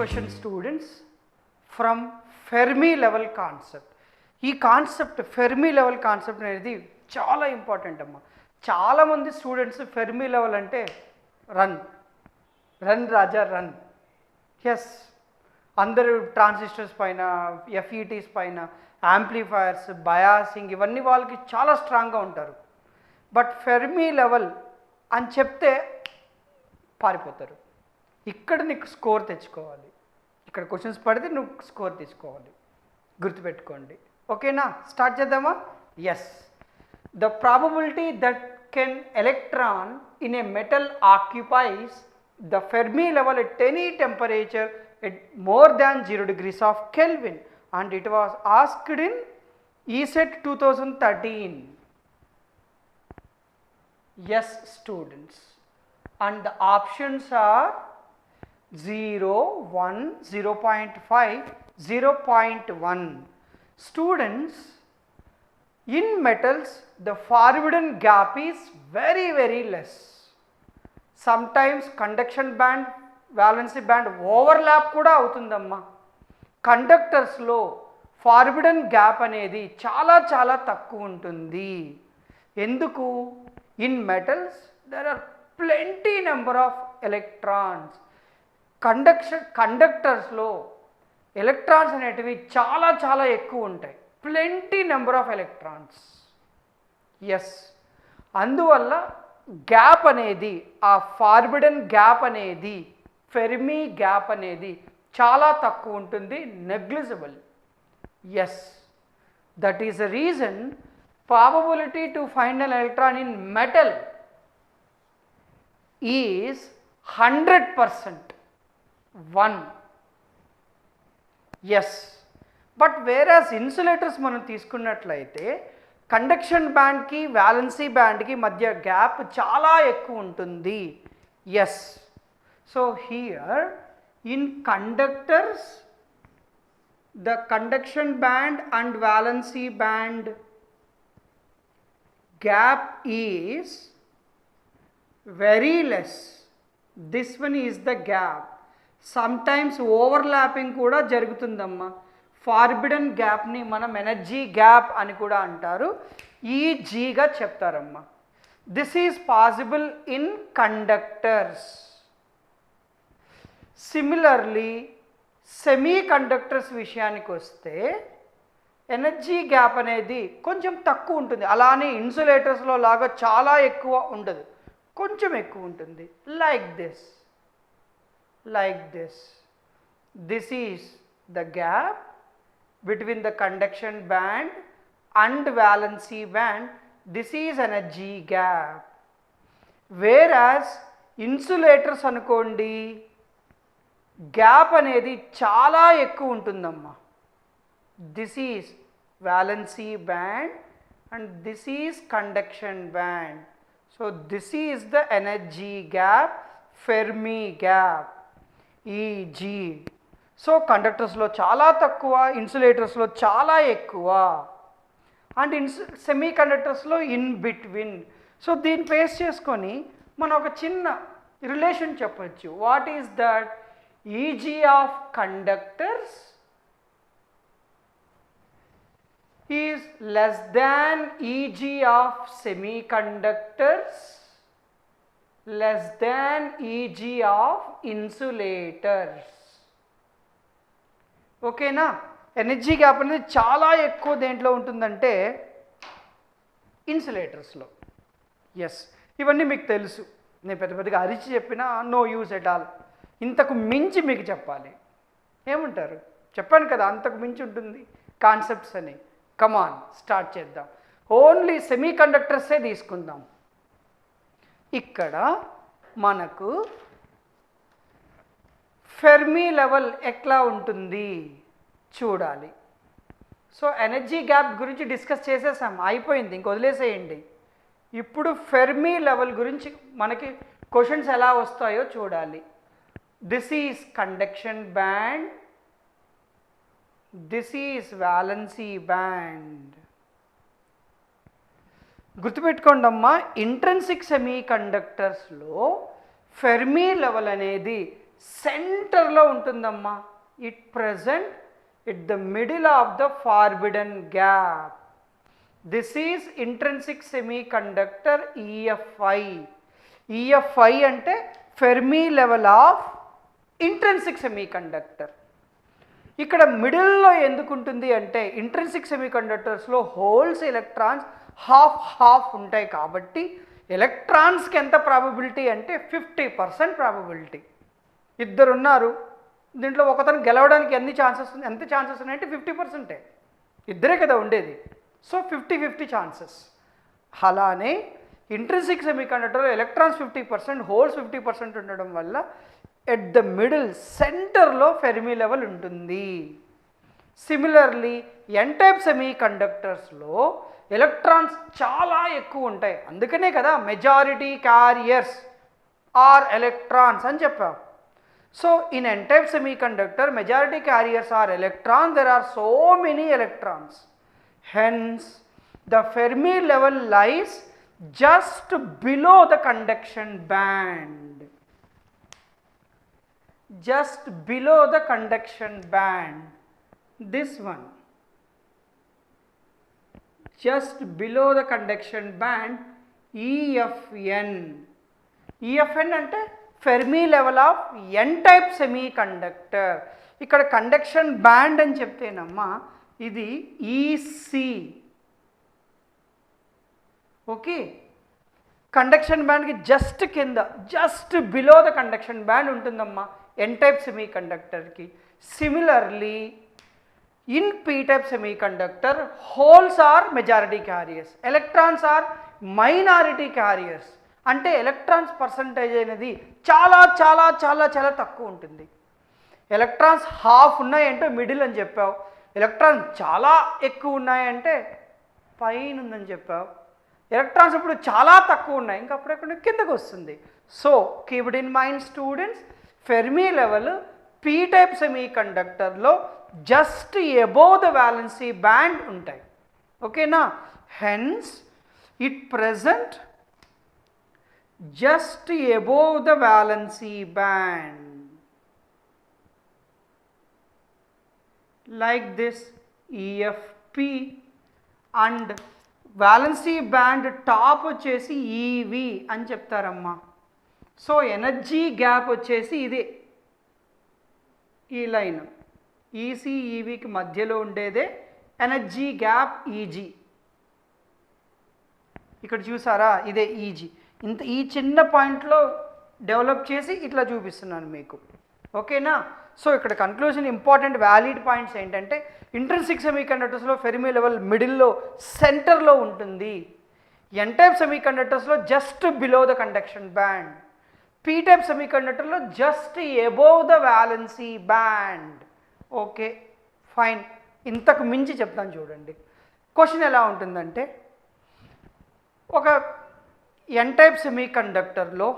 question students from Fermi level concept. ఈ concept Fermi level concept అనేది చాలా important అమ్మ. చాలామంది స్టూడెంట్స్ ఫెర్మి లెవెల్ అంటే రన్ రన్ రాజా రన్. ఎస్, అందరూ ట్రాన్సిస్టర్స్ పైన, ఎఫ్ఈటీస్ పైన, యాంప్లిఫైయర్స్, బయాసింగ్ ఇవన్నీ వాళ్ళకి చాలా స్ట్రాంగ్గా ఉంటారు. బట్ ఫెర్మి లెవెల్ అని చెప్తే పారిపోతారు. ఇక్కడ నీకు స్కోర్ తెచ్చుకోవాలి. ఇక్కడ క్వశ్చన్స్ పడితే నువ్వు స్కోర్ తెచ్చుకోవాలి, గుర్తుపెట్టుకోండి. ఓకేనా, స్టార్ట్ చేద్దామా? Yes, the probability that can electron in a metal occupies the Fermi level at any temperature at more than 0 degrees of Kelvin, and it was asked in ECET 2013. Yes students, and the options are 0, 1, 0.5, 0.1. Students, in metals the forbidden gap is very less. Sometimes conduction band, valency band overlap కూడా అవుతుందమ్మా. కండక్టర్స్లో forbidden gap అనేది చాలా తక్కువ ఉంటుంది. ఎందుకు? In metals there are plenty number of electrons. కండక్టర్స్లో electrons అనేటివి చాలా ఎక్కువ ఉంటాయి, plenty number of electrons. Yes, అందువల్ల గ్యాప్ అనేది, ఆ ఫార్బిడన్ గ్యాప్ అనేది, ఫెర్మి గ్యాప్ అనేది చాలా తక్కువ ఉంటుంది, negligible. Yes, that is the reason probability to find an electron in metal is 100%. 1. Yes, but whereas insulators మనం తీసుకున్నట్లయితే కండక్షన్ బ్యాండ్కి వ్యాలెన్సీ బ్యాండ్కి మధ్య గ్యాప్ చాలా ఎక్కువ ఉంటుంది. Yes, so here in conductors the conduction band and valency band gap is very less. This one is the gap. Sometimes overlapping కూడా జరుగుతుందమ్మా. Forbidden గ్యాప్ని మనం energy gap అని కూడా అంటారు, ఈజీగా చెప్తారమ్మా. This is possible in conductors. Similarly semiconductors విషయానికి వస్తే energy gap అనేది కొంచెం తక్కువ ఉంటుంది. అలానే ఇన్సులేటర్స్లో లాగా చాలా ఎక్కువ ఉండదు, కొంచెం ఎక్కువ ఉంటుంది. Like this. This is the gap between the conduction band and valency band. This is energy gap. వేరాస్ insulators అనుకోండి, గ్యాప్ అనేది చాలా ఎక్కువ ఉంటుందమ్మా. This is valency band and this is conduction band. So this is the energy gap, Fermi gap, Eg. So conductors lo chala takkuva, insulators lo chala ekkuva, and semiconductors lo in between. So దీన్ని base చేసుకొని మనం ఒక చిన్న relation చెప్పొచ్చు. What is that? Eg of conductors is less than Eg of semiconductors less than Eg of insulators. ఓకేనా? Energy gap అనేది చాలా ఎక్కువ దేంట్లో ఉంటుందంటే ఇన్సులేటర్స్లో. ఎస్, ఇవన్నీ మీకు తెలుసు. నేను పెద్దగా అరిచి చెప్పినా నో యూజ్ ఎట్ ఆల్. ఇంతకు మించి మీకు చెప్పాలి. ఏమంటారు? చెప్పాను కదా, అంతకు మించి ఉంటుంది కాన్సెప్ట్స్ అని. కమాన్, స్టార్ట్ చేద్దాం. ఓన్లీ సెమీ కండక్టర్సే తీసుకుందాం. ఇక్కడ మనకు ఫెర్మి లెవెల్ ఎట్లా ఉంటుంది చూడాలి. సో ఎనర్జీ గ్యాప్ గురించి డిస్కస్ చేసేసాం, అయిపోయింది, ఇంక వదిలేసేయండి. ఇప్పుడు ఫెర్మి లెవెల్ గురించి మనకి క్వశ్చన్స్ ఎలా వస్తాయో చూడాలి. This is conduction band, this is valency band. గుర్తుపెట్టుకోండి అమ్మా, ఇంట్రెన్సిక్ సెమీ కండక్టర్స్లో ఫెర్మి లెవెల్ అనేది సెంటర్లో ఉంటుందమ్మా. It present at the middle of the forbidden gap. This is intrinsic semiconductor EFI. EFI అంటే Fermi level of intrinsic semiconductor. ఇక్కడ మిడిల్లో ఎందుకు ఉంటుంది అంటే ఇంట్రిన్సిక్ సెమీకండక్టర్స్లో హోల్స్ ఎలక్ట్రాన్స్ హాఫ్ ఉంటాయి కాబట్టి ఎలక్ట్రాన్స్కి ఎంత ప్రాబబిలిటీ అంటే 50% ప్రాబబిలిటీ. ఇద్దరు ఉన్నారు, దీంట్లో ఒకతను గెలవడానికి ఎంత ఛాన్సెస్ ఉన్నాయంటే 50%. ఇద్దరే కదా ఉండేది. So 50-50 chances. అలానే ఇంట్రిన్సిక్ సెమీకండక్టర్లో ఎలక్ట్రాన్స్ 50%, హోల్స్ 50% ఉండడం వల్ల ఎట్ ద మిడిల్ సెంటర్లో ఫెర్మి లెవెల్ ఉంటుంది. సిమిలర్లీ ఎన్ టైప్ సెమీకండక్టర్స్లో ఎలక్ట్రాన్స్ చాలా ఎక్కువ ఉంటాయి. అందుకనే కదా మెజారిటీ క్యారియర్స్ ఆర్ ఎలక్ట్రాన్స్ అని చెప్పాం. So in n type semiconductor majority carriers are electrons. There are so many electrons. Hence the Fermi level lies just below the conduction band. Just below the conduction band. This one. Just below the conduction band, EFN. EFN అంటే Fermi level of N type semiconductor. ఇక్కడ conduction band అని చెప్తేనమ్మా ఇది EC. Okay, conduction బ్యాండ్కి just కింద, just below the conduction band ఉంటుందమ్మా N type సెమీకండక్టర్కి. Similarly in P type semiconductor holes are majority carriers, electrons are minority carriers. అంటే electrons percentage అనేది చాలా చాలా చాలా చాలా తక్కువ ఉంటుంది. ఎలక్ట్రాన్స్ హాఫ్ ఉన్నాయంటే మిడిల్ అని చెప్పావు, ఎలక్ట్రాన్స్ చాలా ఎక్కువ ఉన్నాయంటే పైన ఉందని చెప్పావు. ఎలక్ట్రాన్స్ ఇప్పుడు చాలా తక్కువ ఉన్నాయి, ఇంకా అప్పుడెక్కడ కిందకు వస్తుంది. So keep it in mind students, Fermi level P type సెమీకండక్టర్లో just above the valency band ఉంటాయి. ఓకేనా? Hence it present just above the valency band like this EFP, and valency band top వచ్చేసి EV అని చెప్తారమ్మా. So energy gap వచ్చేసి ఇదే, ఈ line EC-EVకి మధ్యలో ఉండేదే ఎనర్జీ గ్యాప్ EG. ఇక్కడ చూసారా, ఇదే EG. ఇంత ఈ చిన్న పాయింట్లో డెవలప్ చేసి ఇట్లా చూపిస్తున్నాను మీకు. ఓకేనా? సో ఇక్కడ కన్క్లూజన్ ఇంపార్టెంట్ వ్యాలిడ్ పాయింట్స్ ఏంటంటే ఇంట్రిన్సిక్ సెమీకండక్టర్స్లో ఫెర్మి లెవెల్ మిడిల్లో సెంటర్లో ఉంటుంది. ఎన్ టైప్ సెమీకండక్టర్స్లో just below the conduction band. P type సెమీకండక్టర్లో just above the valency band. Okay fine. ఇంతకు మించి చెప్తాను చూడండి. క్వశ్చన్ ఎలా ఉంటుందంటే, ఒక ఎన్ టైప్ సెమీకండక్టర్లో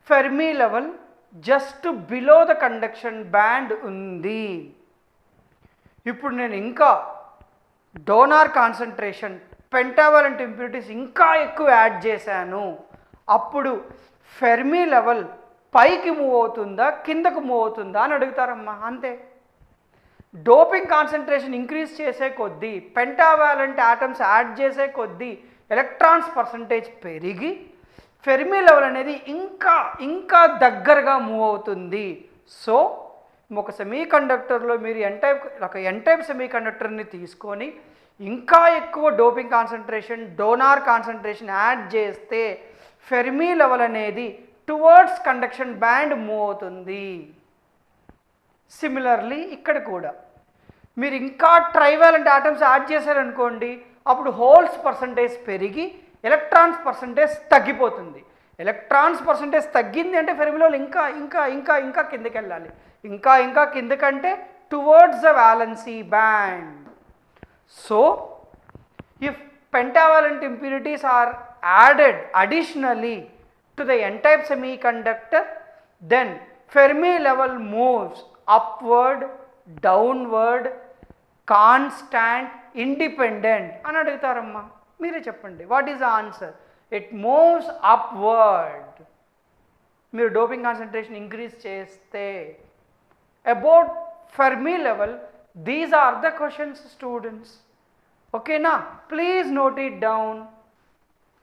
Fermi level just below the conduction band ఉంది. ఇప్పుడు నేను ఇంకా డోనార్ కాన్సన్ట్రేషన్, పెంటావాలెంట్ ఇంప్యూరిటీస్ ఇంకా ఎక్కువ యాడ్ చేశాను. అప్పుడు ఫెర్మి లెవెల్ పైకి మూవ్ అవుతుందా కిందకు మూవ్ అవుతుందా అని అడుగుతారమ్మా. అంతే. డోపింగ్ కాన్సన్ట్రేషన్ ఇంక్రీజ్ చేసే కొద్దీ, పెంటావాలెంట్ ఆటమ్స్ యాడ్ చేసే కొద్దీ ఎలక్ట్రాన్స్ పర్సంటేజ్ పెరిగి ఫెర్మి లెవెల్ అనేది ఇంకా ఇంకా దగ్గరగా మూవ్ అవుతుంది. సో ఒక సెమీకండక్టర్లో మీరు ఎన్ టైప్ సెమీకండక్టర్ని తీసుకొని ఇంకా ఎక్కువ doping concentration, donor concentration add చేస్తే ఫెర్మి లెవెల్ అనేది టువర్డ్స్ కండక్షన్ బ్యాండ్ మూవ్ అవుతుంది. సిమిలర్లీ ఇక్కడ కూడా మీరు ఇంకా ట్రైవాలెంట్ ఆటమ్స్ యాడ్ చేశారనుకోండి, అప్పుడు హోల్స్ పర్సంటేజ్ పెరిగి ఎలక్ట్రాన్స్ పర్సంటేజ్ తగ్గిపోతుంది. ఎలక్ట్రాన్స్ పర్సంటేజ్ తగ్గింది అంటే ఫెర్మి లెవెల్ ఇంకా ఇంకా ఇంకా ఇంకా కిందకి వెళ్ళాలి. ఇంకా ఇంకా కిందకంటే towards the valency band. So if pentavalent impurities are added additionally to the n-type semiconductor, then Fermi level moves upward, downward, constant, independent అని అడుగుతారమ్మా. మీరే చెప్పండి, what is the answer? It moves upward. మీరు డోపింగ్ కాన్సన్ట్రేషన్ ఇంక్రీజ్ చేస్తే. About Fermi level, these are the questions students. ఓకేనా, please note it down.